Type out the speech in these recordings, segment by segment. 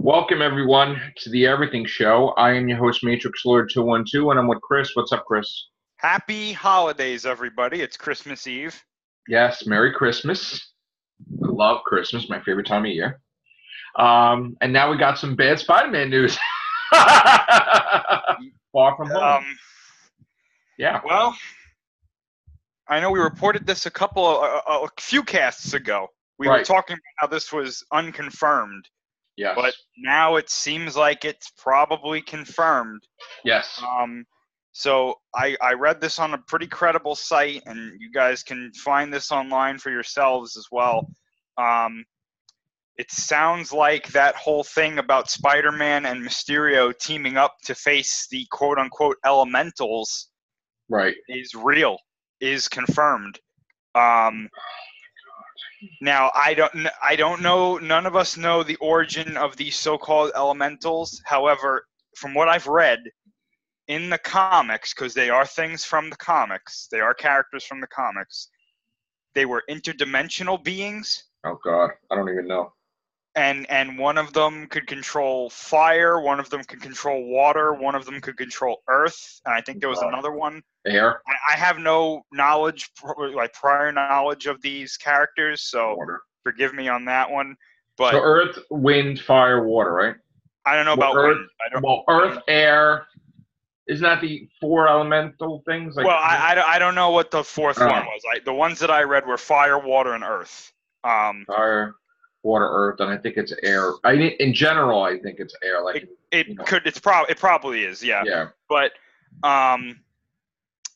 Welcome, everyone, to the Everything Show. I am your host, Matrix Lord 212, and I'm with Chris. What's up, Chris? Happy holidays, everybody. It's Christmas Eve. Yes, Merry Christmas. I love Christmas, my favorite time of year. And now we got some bad Spider-Man news. Far from home. Yeah. Well, I know we reported this a few casts ago. We were talking about how this was unconfirmed. Yes. But now it seems like it's probably confirmed. Yes. So I read this on a pretty credible site, and you guys can find this online for yourselves as well. It sounds like that whole thing about Spider-Man and Mysterio teaming up to face the quote-unquote elementals is real, is confirmed. Now, I don't know, none of us know the origin of these so-called elementals. However, from what I've read in the comics, because they are things from the comics, they are characters from the comics, they were interdimensional beings. Oh, God. I don't even know. And one of them could control fire, one of them could control water, one of them could control earth, and I think there was another one. Air. I have no knowledge, like prior knowledge of these characters, so forgive me on that one. But so earth, wind, fire, water, right? I don't know about earth. Wind. Earth, air. Isn't that the four elemental things? Well, I don't know what the fourth one was. The ones that I read were fire, water, and earth. Fire, water, earth, and I think it's air. In general, I think it's air. Like it probably is, yeah. Yeah. But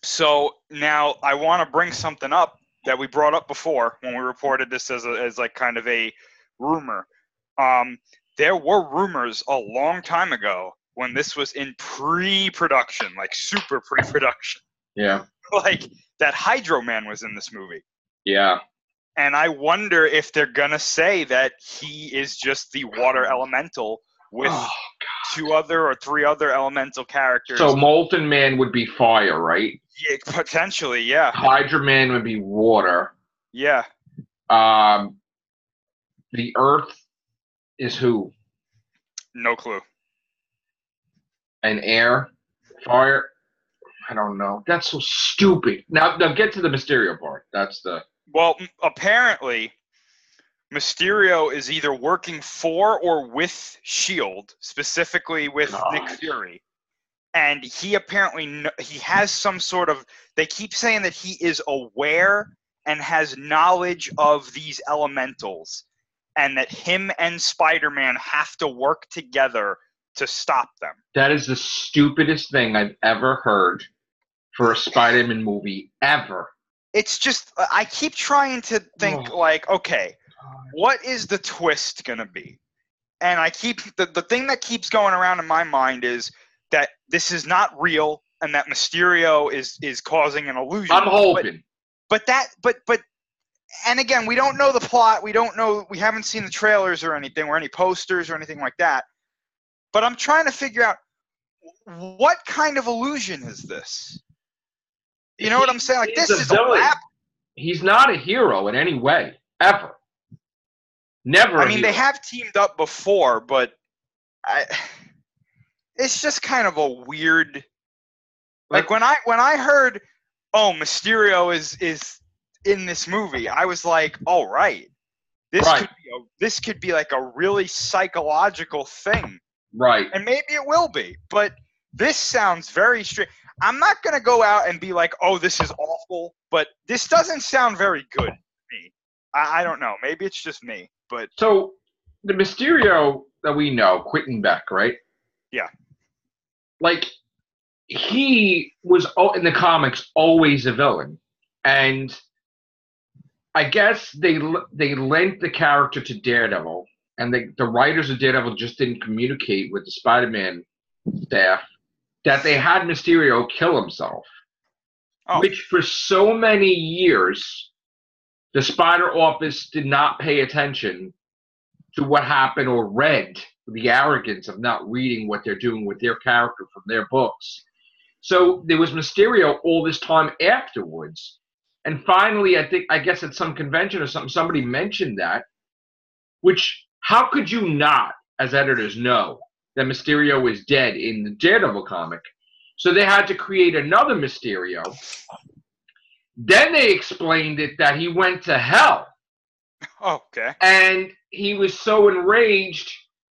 so now I want to bring something up that we brought up before when we reported this as like kind of a rumor. There were rumors a long time ago when this was in pre-production, like super pre-production. Yeah. Like that Hydro Man was in this movie. Yeah. And I wonder if they're going to say that he is just the water elemental with two other or three other elemental characters. So Molten Man would be fire, right? Yeah, potentially, yeah. Hydro Man would be water. Yeah. The Earth is who? No clue. And air? Fire? I don't know. That's so stupid. Now get to the Mysterio part. That's the... Well, apparently, Mysterio is either working for or with S.H.I.E.L.D., specifically with Nick Fury. And he apparently he has some sort of... They keep saying that he is aware and has knowledge of these elementals, and that him and Spider-Man have to work together to stop them. That is the stupidest thing I've ever heard for a Spider-Man movie, ever. It's just, I keep trying to think, like, okay, what is the twist going to be? And I keep, the thing that keeps going around in my mind is that this is not real and that Mysterio is causing an illusion. I'm hoping. But and again, we don't know the plot. We don't know, we haven't seen the trailers or anything, or any posters or anything like that. But I'm trying to figure out, what kind of illusion is this? You know what I'm saying? Like, this is a lab. He's not a hero in any way, ever. Never. I mean, they have teamed up before, but it's just kind of a weird. Like when I heard, oh, Mysterio is in this movie, I was like, all right, this could be like a really psychological thing, right? And maybe it will be, but this sounds very strange. I'm not going to go out and be like, oh, this is awful, but this doesn't sound very good to me. I don't know. Maybe it's just me. But so the Mysterio that we know, Quentin Beck, right? Yeah. Like, he was, in the comics, always a villain. And I guess they lent the character to Daredevil, and the writers of Daredevil just didn't communicate with the Spider-Man staff that they had Mysterio kill himself, which for so many years, the Spider Office did not pay attention to what happened or read, the arrogance of not reading what they're doing with their character from their books. So there was Mysterio all this time afterwards. And finally, I guess at some convention or something, somebody mentioned that, which, how could you not, as editors, know that Mysterio is dead in the Daredevil comic. So they had to create another Mysterio. Then they explained it that he went to hell. Okay. And he was so enraged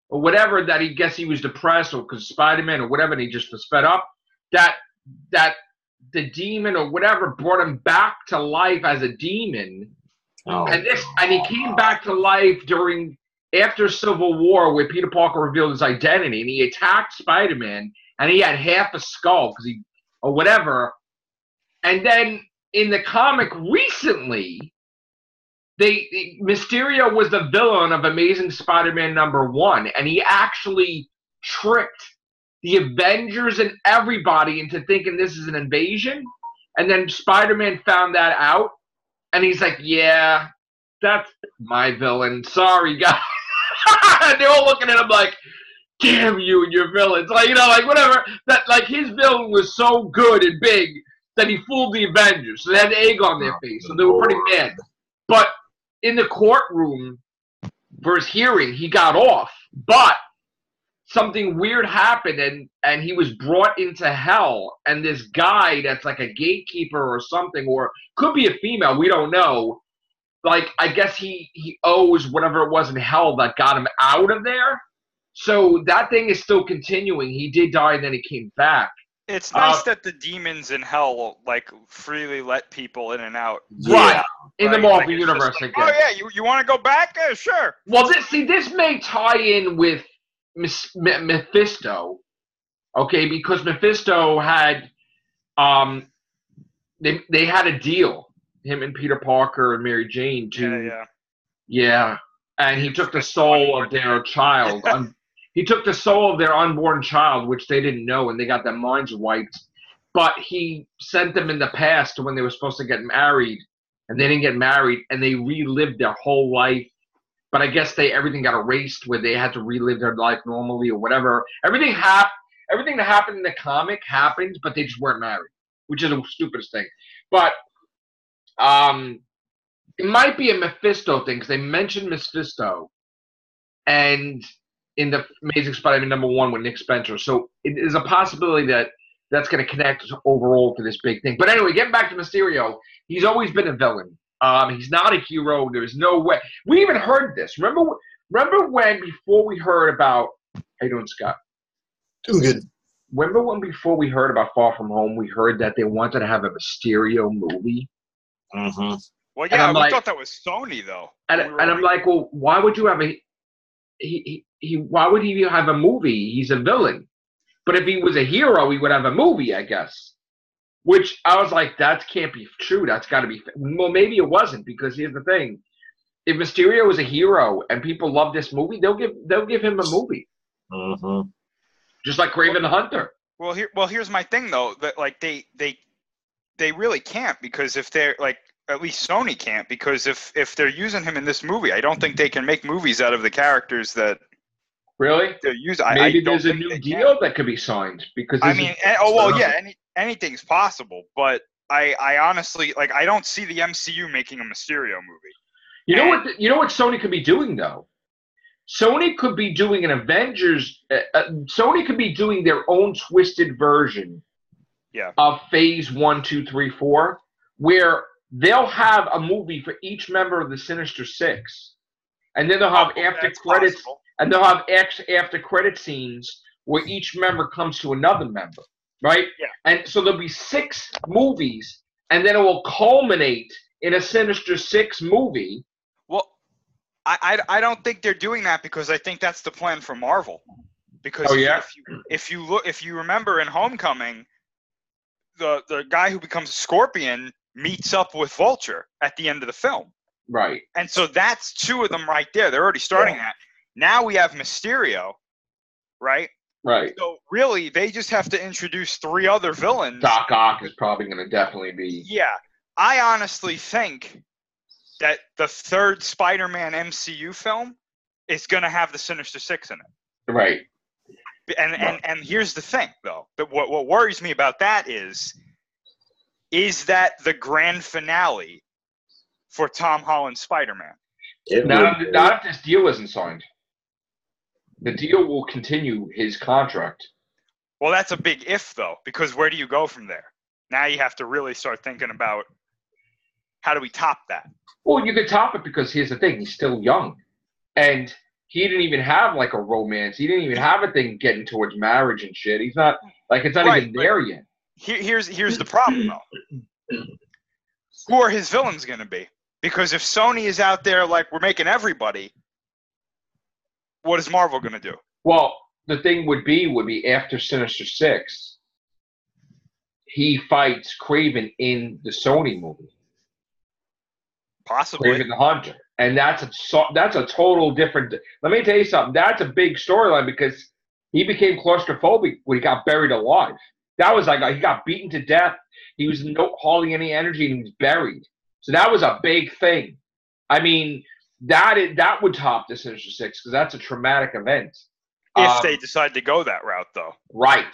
or whatever that he guess he was depressed or because Spider-Man or whatever, and he just was fed up that the demon or whatever brought him back to life as a demon. Oh, And he came back to life after Civil War where Peter Parker revealed his identity and he attacked Spider-Man and he had half a skull or whatever. And then in the comic recently, Mysterio was the villain of Amazing Spider-Man #1, and he actually tricked the Avengers and everybody into thinking this is an invasion. And then Spider-Man found that out, and he's like, "Yeah, that's my villain. Sorry, guys." And they're all looking at him like, "Damn you and your villains!" Like whatever. That his villain was so good and big that he fooled the Avengers. So they had egg on their face, so they were pretty mad. But in the courtroom for his hearing, he got off, but something weird happened, and he was brought into hell, and this guy that's like a gatekeeper or something, or could be a female, we don't know, I guess he owes whatever it was in hell that got him out of there. So that thing is still continuing. He did die, and then he came back. It's nice that the demons in hell freely let people in and out. Right. In the Marvel it's universe, just I guess. oh yeah, you want to go back? Sure. Well, this may tie in with Mephisto, okay? Because Mephisto had, they had a deal, him and Peter Parker and Mary Jane yeah, and he took the soul of their child. He took the soul of their unborn child, which they didn't know, and they got their minds wiped. But he sent them in the past to when they were supposed to get married, and they didn't get married, and they relived their whole life. But I guess everything got erased where they had to relive their life normally or whatever. Everything that happened in the comic happened, but they just weren't married, which is the stupidest thing. But it might be a Mephisto thing because they mentioned Mephisto, and in the Amazing Spider-Man #1 with Nick Spencer. So it is a possibility that's going to connect overall to this big thing. But anyway, getting back to Mysterio, he's always been a villain. He's not a hero. There's no way. We even heard this. Remember when before we heard about – how you doing, Scott? Doing good. Remember when before we heard about Far From Home, we heard that they wanted to have a Mysterio movie? Mm-hmm. Well, yeah, we thought that was Sony, though. And I'm like, well, why would you have why would he have a movie? He's a villain. But if he was a hero, he would have a movie, I guess. Which I was like, that can't be true. That's got to be. Well, maybe it wasn't, because here's the thing: if Mysterio is a hero and people love this movie, they'll give him a movie. Mm-hmm. Just like Kraven the Hunter. Well, here's my thing though. That they really can't, because if they're at least Sony can't, because if they're using him in this movie, I don't think they can make movies out of the characters that. Really? They're using. Maybe there's a new deal that could be signed, because anything's possible. But I honestly I don't see the MCU making a Mysterio movie. You know what Sony could be doing though? Sony could be doing an Avengers. Sony could be doing their own twisted version. Yeah. Of Phase 1, 2, 3, 4, where they'll have a movie for each member of the Sinister Six, and then they'll have after credits. Possible. And they'll have after credit scenes where each member comes to another member, right? Yeah. And so there'll be 6 movies, and then it will culminate in a Sinister Six movie. Well, I don't think they're doing that, because I think that's the plan for Marvel. Because if you remember in Homecoming, the guy who becomes Scorpion meets up with Vulture at the end of the film. Right. And so that's 2 of them right there. They're already starting that. Now we have Mysterio, right? Right. So really, they just have to introduce 3 other villains. Doc Ock is probably going to definitely be. Yeah. I honestly think that the 3rd Spider-Man MCU film is going to have the Sinister Six in it. Right. And here's the thing, though. That what worries me about that is that the grand finale for Tom Holland's Spider-Man? Not if this deal isn't signed. The deal will continue his contract. Well, that's a big if, though, because where do you go from there? Now you have to really start thinking about how do we top that? Well, you could top it because here's the thing: he's still young, and he didn't even have like a romance. He didn't even have a thing getting towards marriage and shit. He's not like it's not Right, even there yet. Here's the problem, though. Who are his villains going to be? Because if Sony is out there like we're making everybody, what is Marvel going to do? Well, the thing would be after Sinister Six, he fights Kraven in the Sony movie. Possibly. Kraven the Hunter, and that's a total different. Let me tell you something. That's a big storyline because he became claustrophobic when he got buried alive. That was like he got beaten to death. He was hardly any energy, and he was buried. So that was a big thing. I mean, that would top the Sinister Six because that's a traumatic event. If they decide to go that route, though. Right.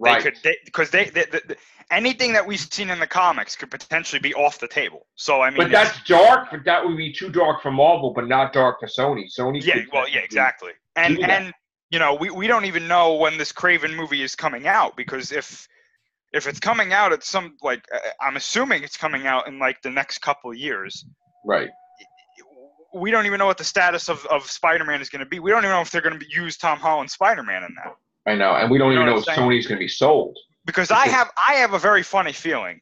Because anything that we've seen in the comics could potentially be off the table. So I mean, but that's dark. But that would be too dark for Marvel, but not dark for Sony. Sony. Yeah. Well, yeah, exactly. And you know, we don't even know when this Kraven movie is coming out because if it's coming out at some like I'm assuming it's coming out in like the next couple of years. Right. We don't even know what the status of Spider-Man is going to be. We don't even know if they're going to use Tom Holland's Spider-Man in that. I know, and we don't even know if Sony's going to be sold. Because I have a very funny feeling,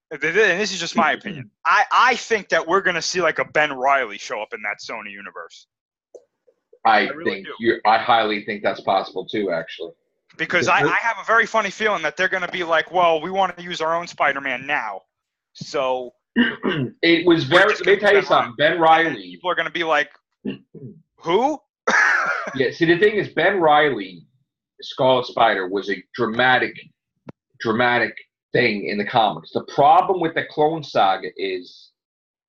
and this is just my opinion. I think that we're going to see like a Ben Reilly show up in that Sony universe. I highly think that's possible too, actually. Because I have a very funny feeling that they're going to be like, well, we want to use our own Spider-Man now, so. It was very. Let me tell you something. Ben Reilly. People are going to be like, who? Yeah. See, the thing is, Ben Reilly, Scarlet Spider, was a dramatic thing in the comics. The problem with the Clone Saga is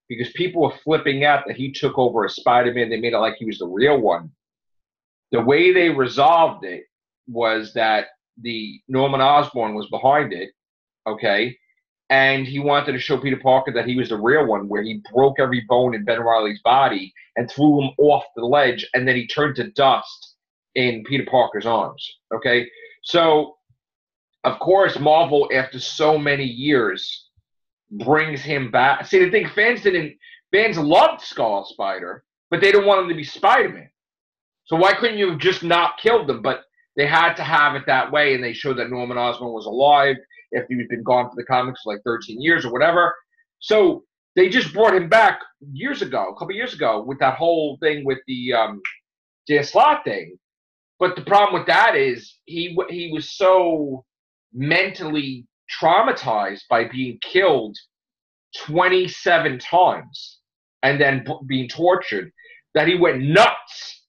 because people were flipping out that he took over as Spider-Man. They made it like he was the real one. The way they resolved it was that the Norman Osborn was behind it. Okay. And he wanted to show Peter Parker that he was the real one, where he broke every bone in Ben Reilly's body and threw him off the ledge, and then he turned to dust in Peter Parker's arms. Okay? So, of course, Marvel, after so many years, brings him back. See, the thing, fans loved Scarlet Spider, but they didn't want him to be Spider-Man. So why couldn't you have just not killed him? But they had to have it that way, and they showed that Norman Osborn was alive if he'd been gone for the comics for like 13 years or whatever. So they just brought him back a couple years ago, with that whole thing with the Dan Slott thing. But the problem with that is he was so mentally traumatized by being killed 27 times and then being tortured that he went nuts.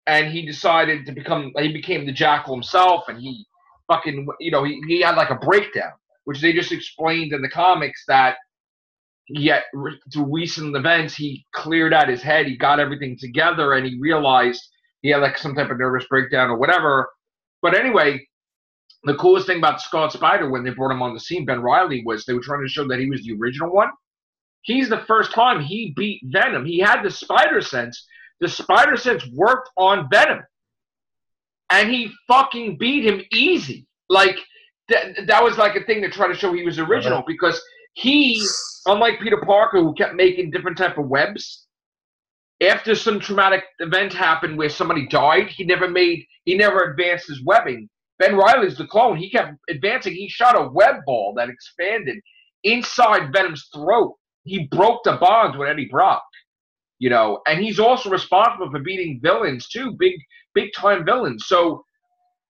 And he decided he became the Jackal himself, and he fucking, he had like a breakdown, which they just explained in the comics that yet through recent events, he cleared out his head, he got everything together, and he realized he had like some type of nervous breakdown or whatever. But anyway, the coolest thing about Scarlet Spider when they brought him on the scene, Ben Reilly, was they were trying to show that he was the original one. He's the first time he beat Venom. He had the spider sense. The spider sense worked on Venom. And he fucking beat him easy. Like, that was like a thing to try to show he was original. Because he, unlike Peter Parker, who kept making different type of webs, after some traumatic event happened where somebody died, he never advanced his webbing. Ben Reilly's the clone. He kept advancing. He shot a web ball that expanded inside Venom's throat. He broke the bonds with Eddie Brock. And he's also responsible for beating villains too, big time villains. So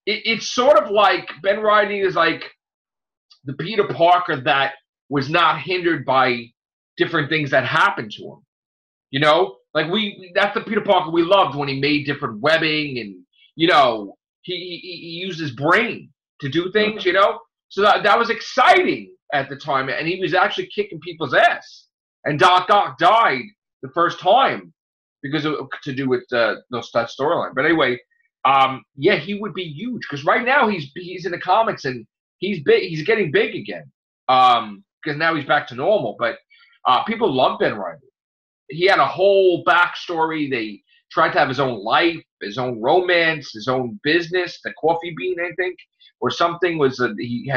it's sort of like Ben Reilly is like the Peter Parker that was not hindered by different things that happened to him. Like that's the Peter Parker we loved when he made different webbing and he used his brain to do things. So that was exciting at the time, and he was actually kicking people's ass. And Doc Ock died the first time because to do with that storyline. But anyway, he would be huge because right now he's in the comics and he's big. He's getting big again because now he's back to normal. But people love Ben Reilly. He had a whole backstory. They tried to have his own life, his own romance, his own business, the Coffee Bean, I think, or something he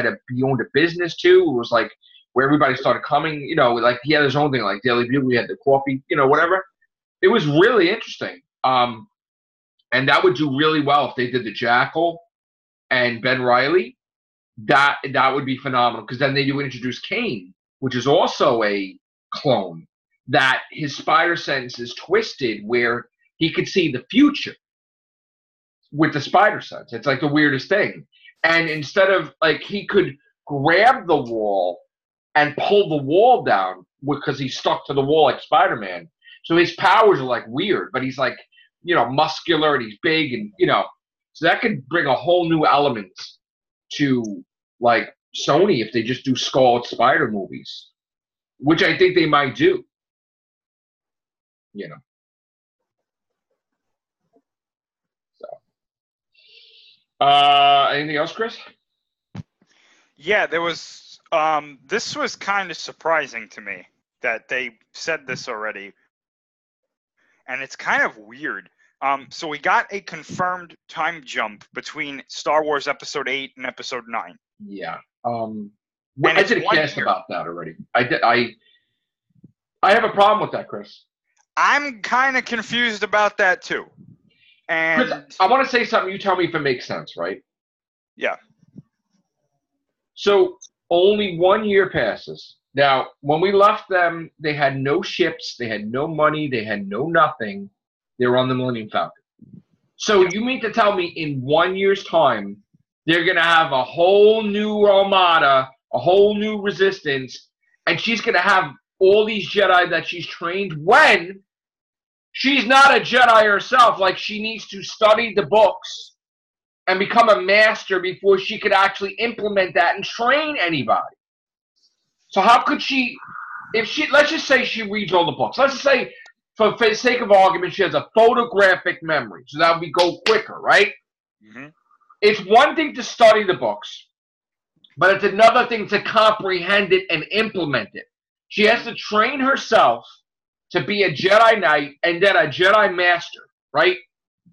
owned a business too. It was like where everybody started coming, like he had his own thing, like Daily Bugle, he had the coffee, whatever. It was really interesting. And that would do really well if they did the Jackal and Ben Reilly. That would be phenomenal, because then they would introduce Kane, which is also a clone, that his spider sense is twisted where he could see the future with the spider sense. It's like the weirdest thing. And instead of, like, he could grab the wall and pull the wall down because he's stuck to the wall like Spider-Man. So his powers are like weird, but he's like, muscular, and he's big, and so that could bring a whole new element to, like, Sony if they just do Scarlet Spider movies, which I think they might do. So, anything else, Chris? Yeah, there was. This was kind of surprising to me that they said this already, and it's kind of weird. So we got a confirmed time jump between Star Wars Episode 8 and Episode 9. Yeah. I did a cast about that already. I have a problem with that, Chris. I'm kind of confused about that too. And Chris, I want to say something. You tell me if it makes sense, right? Yeah. So only 1 year passes. Now, when we left them, they had no ships, they had no money, they had no nothing. They were on the Millennium Falcon. So you mean to tell me in 1 year's time, they're going to have a whole new armada, a whole new resistance, and she's going to have all these Jedi that she's trained when she's not a Jedi herself? Like, she needs to study the books and become a master before she could actually implement that and train anybody. So how could she, let's just say she reads all the books. Let's just say, for the sake of argument, she has a photographic memory. So that would go quicker, right? Mm-hmm. It's one thing to study the books, but it's another thing to comprehend it and implement it. She has to train herself to be a Jedi Knight and then a Jedi Master, right?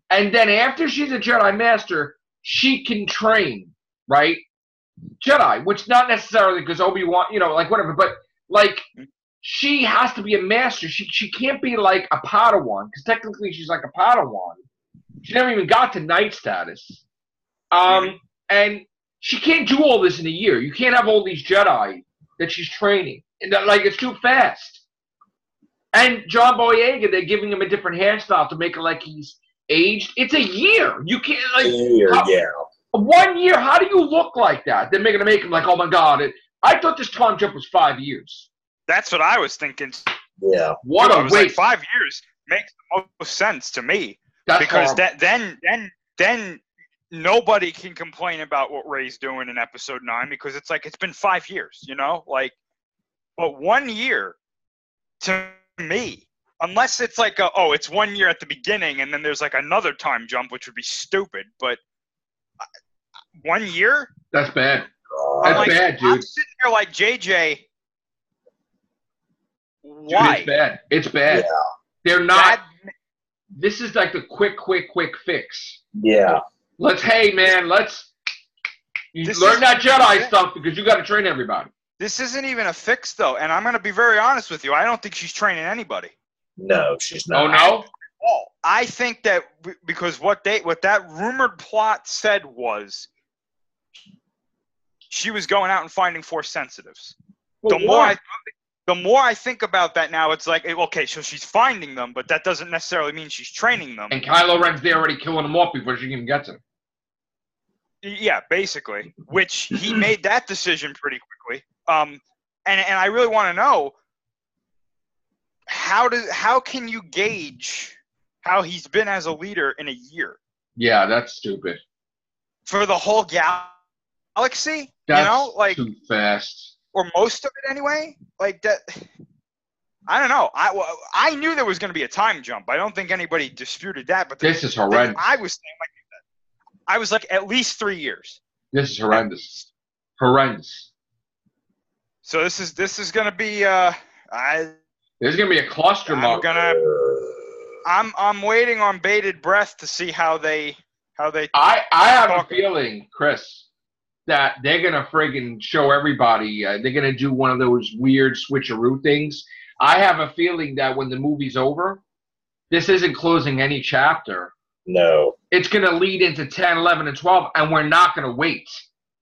And then after she's a Jedi Master, she can train, right? Jedi, which not necessarily because Obi-Wan, like whatever, but like she has to be a master. She can't be like a Padawan, because technically she's like a Padawan. She never even got to Knight status. And she can't do all this in a year. You can't have all these Jedi that she's training. And like, it's too fast. And John Boyega, they're giving him a different hairstyle to make it like he's aged. It's a year. You can't, like, 1 year, how do you look like that? They're going to make him like, oh my God. I thought this time jump was 5 years. That's what I was thinking. Yeah. What a waste. Like 5 years makes the most sense to me. That's because horrible. then nobody can complain about what Rey's doing in Episode 9, because it's like, it's been 5 years, like, but 1 year to me, unless it's like it's 1 year at the beginning and then there's like another time jump, which would be stupid, but 1 year? That's bad. That's bad, dude. I'm sitting there like, JJ, why? Dude, it's bad. It's bad. Yeah. They're not. This is like the quick fix. Yeah. Hey, man, learn that Jedi stuff, because you got to train everybody. This isn't even a fix, though, and I'm going to be very honest with you. I don't think she's training anybody. No, she's not. Oh, no? I think that because what that rumored plot said was she was going out and finding Force sensitives. Well, The more I think about that now, it's like, okay, so she's finding them, but that doesn't necessarily mean she's training them. And Kylo Ren's there already killing them off before she even gets them. Yeah, basically, which he made that decision pretty quickly. And I really want to know, how can you gauge how he's been as a leader in a year? Yeah, that's stupid. For the whole galaxy, That's like too fast. Or most of it anyway. Like that. I don't know. I knew there was going to be a time jump. I don't think anybody disputed that. But this is horrendous. I was saying I was like at least 3 years. This is horrendous. Horrendous. So this is going to be there's going to be a cluster mark. I'm waiting on bated breath to see how they. I have a feeling, Chris, that they're gonna friggin' show everybody. They're gonna do one of those weird switcheroo things. I have a feeling that when the movie's over, this isn't closing any chapter. No. It's gonna lead into 10, 11, and 12, and we're not gonna wait.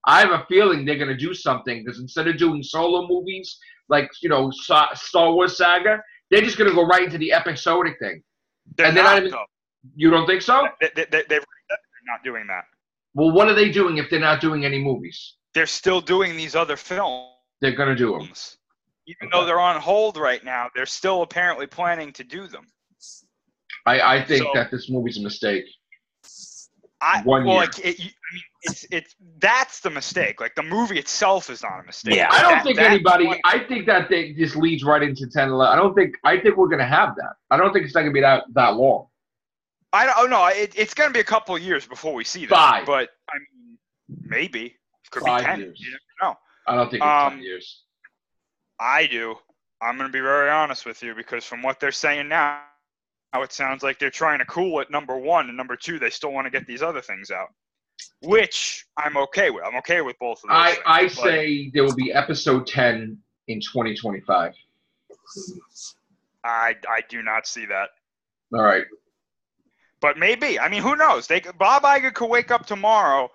I have a feeling they're gonna do something because instead of doing solo movies like Star Wars saga, they're just gonna go right into the episodic thing. They're not even. You don't think so? They're not doing that. Well, what are they doing if they're not doing any movies? They're still doing these other films. They're going to do them. Even though they're on hold right now, they're still apparently planning to do them. I think that this movie's a mistake. That's the mistake. Like, the movie itself is not a mistake. Yeah. I don't think anybody – I think that this leads right into 10, 11. I think we're going to have that. I don't think it's not going to be that long. I don't know. It's going to be a couple of years before we see that. 5. But, I mean, maybe. It could 5 be 10. years. You never know. I don't think it's 10 years. I do. I'm going to be very honest with you because from what they're saying now, it sounds like they're trying to cool it, number 1. And number 2, they still want to get these other things out, which I'm okay with. I'm okay with both of those I say there will be episode 10 in 2025. I do not see that. All right. But maybe. I mean, who knows? Bob Iger could wake up tomorrow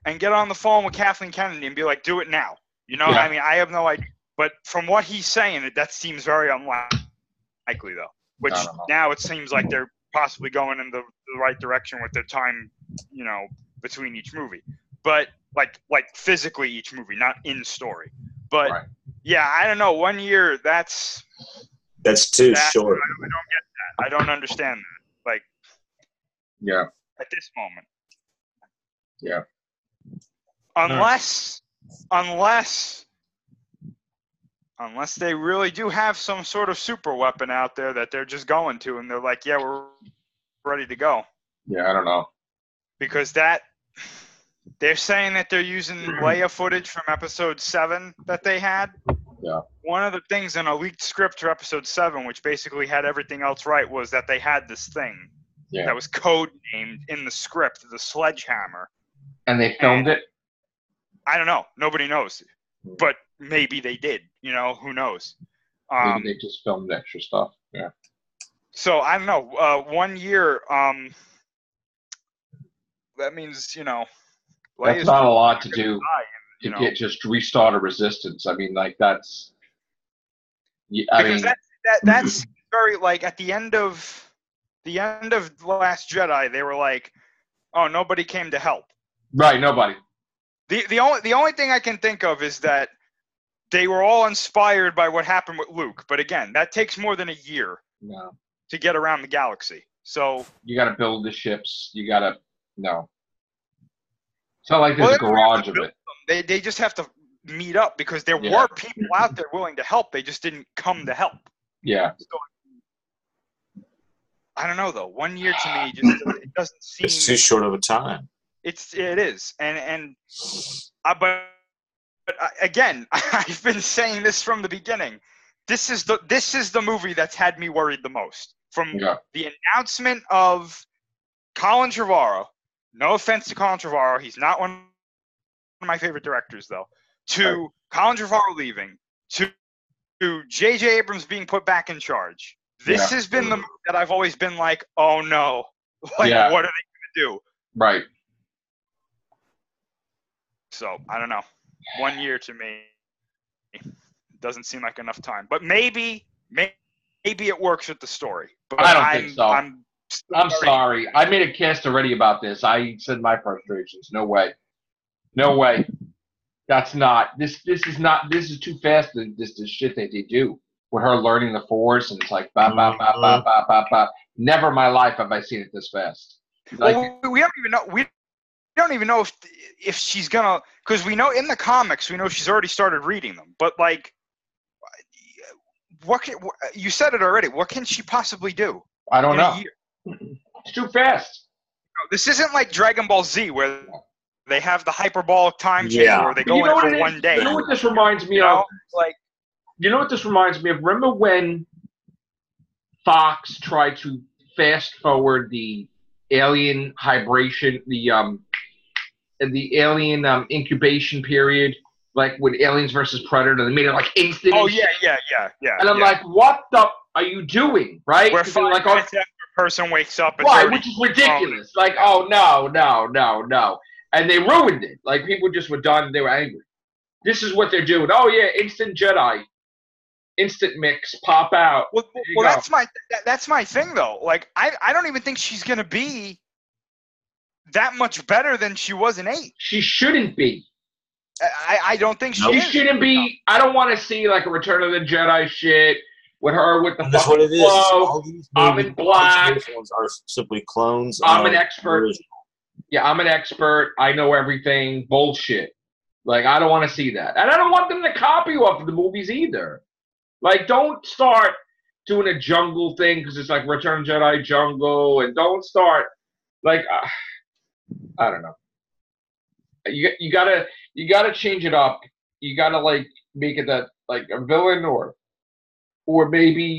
and get on the phone with Kathleen Kennedy and be like, do it now. You know? Yeah. I mean, I have no idea. But from what he's saying, that seems very unlikely, though. Which now it seems like they're possibly going in the right direction with their time, between each movie. But, like physically each movie, not in story. But, yeah, I don't know. 1 year, that's too short. I don't get that. I don't understand that. Like, yeah. At this moment. Yeah. Unless they really do have some sort of super weapon out there that they're just going to and they're like, yeah, we're ready to go. Yeah, I don't know. Because they're saying that they're using Leia footage from episode 7 that they had. Yeah. One of the things in a leaked script for episode 7, which basically had everything else right, was that they had this thing that was code-named in the script, the Sledgehammer. And they filmed it? I don't know. Nobody knows. But maybe they did. Who knows? Maybe they just filmed extra stuff. Yeah. So, I don't know. 1 year, that means, that's not a lot to do to get just restart a resistance. I mean, like, that's... that's very, like, at the end of Last Jedi, they were like, oh, nobody came to help. Right, nobody. The only thing I can think of is that they were all inspired by what happened with Luke. But again, that takes more than a year to get around the galaxy. So you got to build the ships. You got to It's not like there's a garage of it. They just have to meet up because there were people out there willing to help. They just didn't come to help. Yeah. So, I don't know though. 1 year to me it doesn't seem. It's too short of a time. It is, but again, I've been saying this from the beginning. This is the movie that's had me worried the most. From the announcement of Colin Trevorrow. No offense to Colin Trevorrow, he's not one of my favorite directors though. To Colin Trevorrow leaving, to J.J. Abrams being put back in charge. This has been the movie that I've always been like, oh no, what are they going to do? Right. So, I don't know. 1 year to me doesn't seem like enough time. But maybe it works with the story. But I don't think so. I'm sorry. I made a cast already about this. I said my frustrations. No way. No way. That's not. This is too fast, this shit that they do. With her learning the Force, and it's like, ba, ba, ba, ba, ba, ba, ba. Never in my life have I seen it this fast. Like, well, we don't even know. We don't even know if she's gonna, because we know in the comics we know she's already started reading them. But like, you said it already. What can she possibly do? I don't know. It's too fast. This isn't like Dragon Ball Z where they have the hyperbolic time chamber where they go in for 1 day. You know what this reminds me of? Like, you know what this reminds me of? Remember when Fox tried to fast forward the alien hibernation, the alien incubation period, like with Aliens versus Predator. They made it like instant. Oh and yeah, shit. yeah. And I'm like, what the are you doing? Right? Where 'Cause 5 they're like, minutes after a person wakes up, it's why? already Which is ridiculous. Like, oh no. And they ruined it. Like people just were done. They were angry. This is what they're doing. Oh yeah, instant Jedi, instant mix, pop out. Well, Go. that's my thing though. Like I don't even think she's gonna be that much better than she was in 8. She shouldn't be. I don't think she Nope. is. She shouldn't be. I don't want to see like a Return of the Jedi shit with her with the And that's what fucking it is. flow. All these I'm movies, in black. all these ones are simply clones. I'm of an expert. the original. Yeah, I'm an expert. I know everything. Bullshit. Like I don't want to see that, and I don't want them to copy you off of the movies either. Like, don't start doing a jungle thing because it's like Return of the Jedi jungle, and don't start like I don't know. You gotta change it up. You gotta like make it that like a villain or maybe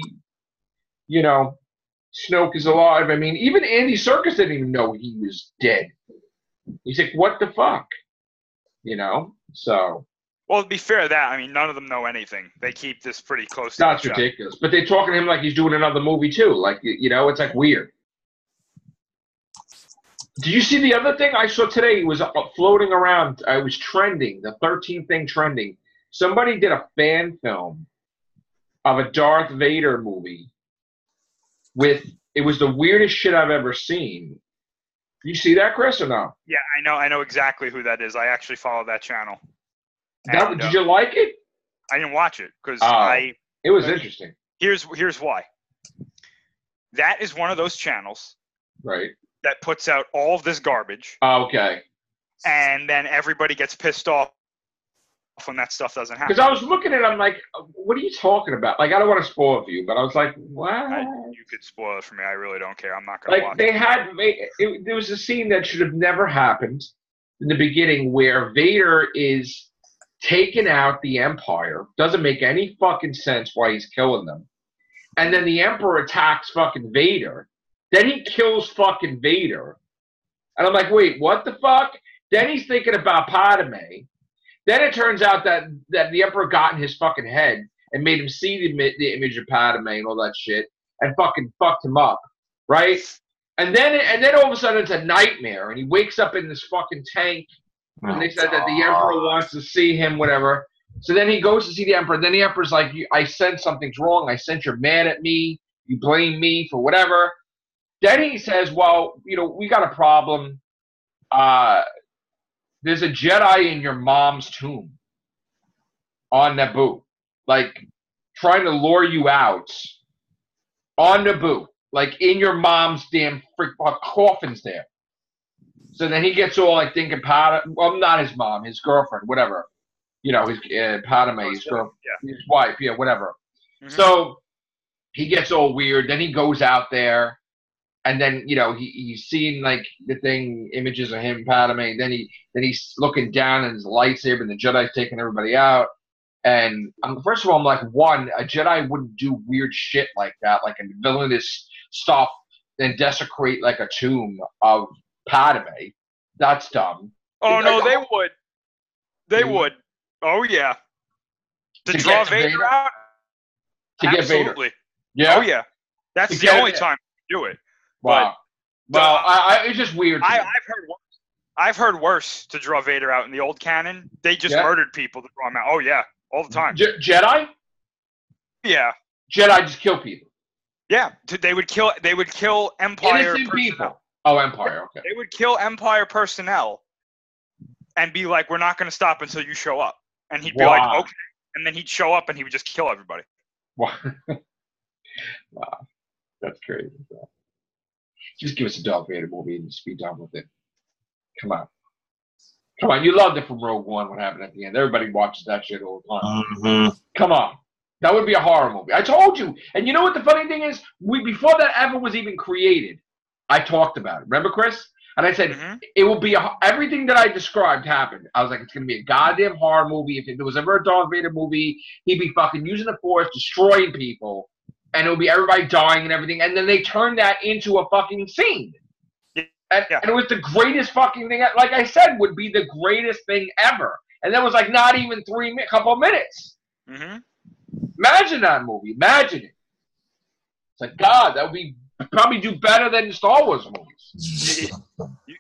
Snoke is alive. I mean, even Andy Serkis didn't even know he was dead. He's like, what the fuck? So Well, to be fair, that I mean, none of them know anything. They keep this pretty close. that's to the ridiculous. But they're talking to him like he's doing another movie too. Like it's like weird. Did you see the other thing I saw today? It was floating around. It was trending. The 13th thing trending. Somebody did a fan film of a Darth Vader movie. It was the weirdest shit I've ever seen. You see that, Chris, or no? Yeah, I know exactly who that is. I actually follow that channel. Did you like it? I didn't watch it because it was interesting. Here's why. That is one of those channels, right, that puts out all of this garbage. Okay. And then everybody gets pissed off when that stuff doesn't happen. Because I was looking at it, I'm like, what are you talking about? Like, I don't want to spoil it for you, but I was like, what? You could spoil it for me. I really don't care. I'm not going to watch it. There was a scene that should have never happened in the beginning where Vader is taking out the Empire. Doesn't make any fucking sense why he's killing them. And then the Emperor attacks fucking Vader. Then he kills fucking Vader. And I'm like, wait, what the fuck? Then he's thinking about Padme. Then it turns out that the Emperor got in his fucking head and made him see the image of Padme and all that shit and fucking fucked him up, right? And then all of a sudden it's a nightmare and he wakes up in this fucking tank and they said that the Emperor wants to see him, whatever. So then he goes to see the Emperor. Then the Emperor's like, I sense something's wrong. I sense you're mad at me. You blame me for whatever. Then he says, well, we got a problem. There's a Jedi in your mom's tomb on Naboo, like trying to lure you out on Naboo, like in your mom's damn coffin's there. So then he gets all like thinking, well, not his mom, his girlfriend, whatever. His Padme, his girl, his wife, whatever. Mm-hmm. So he gets all weird. Then he goes out there. And then he's seeing like the thing, images of him, Padme. And then he's looking down at his lightsaber, and the Jedi's taking everybody out. And first of all, I'm like, one, a Jedi wouldn't do weird shit like that, like a villainous stuff, then desecrate like a tomb of Padme. That's dumb. Oh no, they would. They would. Oh yeah. To draw Vader out. To get Vader. Yeah. Oh yeah. That's the only time to do it. Wow. Well, it's just weird. I've heard worse to draw Vader out in the old canon. They just murdered people to draw him out. Oh yeah, all the time. Jedi? Yeah. Jedi just kill people. Yeah, they would kill Empire innocent personnel. People. Oh, Empire. Okay. They would kill Empire personnel, and be like, "We're not going to stop until you show up." And he'd be like, "Okay," and then he'd show up and he would just kill everybody. Wow. Wow, that's crazy. Just give us a Darth Vader movie and just be done with it. Come on. You loved it from Rogue One. What happened at the end? Everybody watches that shit all the time. Mm-hmm. Come on. That would be a horror movie. I told you. And you know what the funny thing is? Before that ever was even created, I talked about it. Remember, Chris? And I said, It will be everything that I described happened. I was like, it's going to be a goddamn horror movie. If there was ever a Darth Vader movie, he'd be fucking using the Force, destroying people. and it would be everybody dying and everything, and then they turned that into a fucking scene. And it was the greatest fucking thing. Like I said, would be the greatest thing ever. And that was like not even couple minutes. Mm-hmm. Imagine that movie. Imagine it. It's like, God, that would be probably do better than Star Wars movies.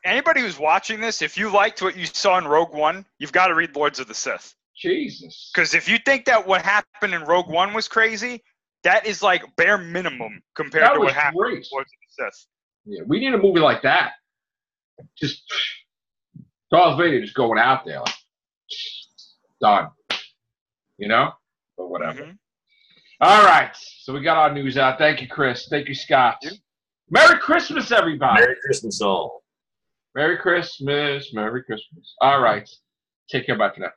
Anybody who's watching this, if you liked what you saw in Rogue One, you've got to read Lords of the Sith. Jesus. Because if you think that what happened in Rogue One was crazy, that is like bare minimum compared to what happened in Lords of the Sith. Yeah, we need a movie like that. Just Darth Vader just going out there, like, done. You know? But whatever. Mm-hmm. All right. So we got our news out. Thank you, Chris. Thank you, Scott. Merry Christmas, everybody. Merry Christmas all. Merry Christmas. Merry Christmas. All right. Take care. Bye for now.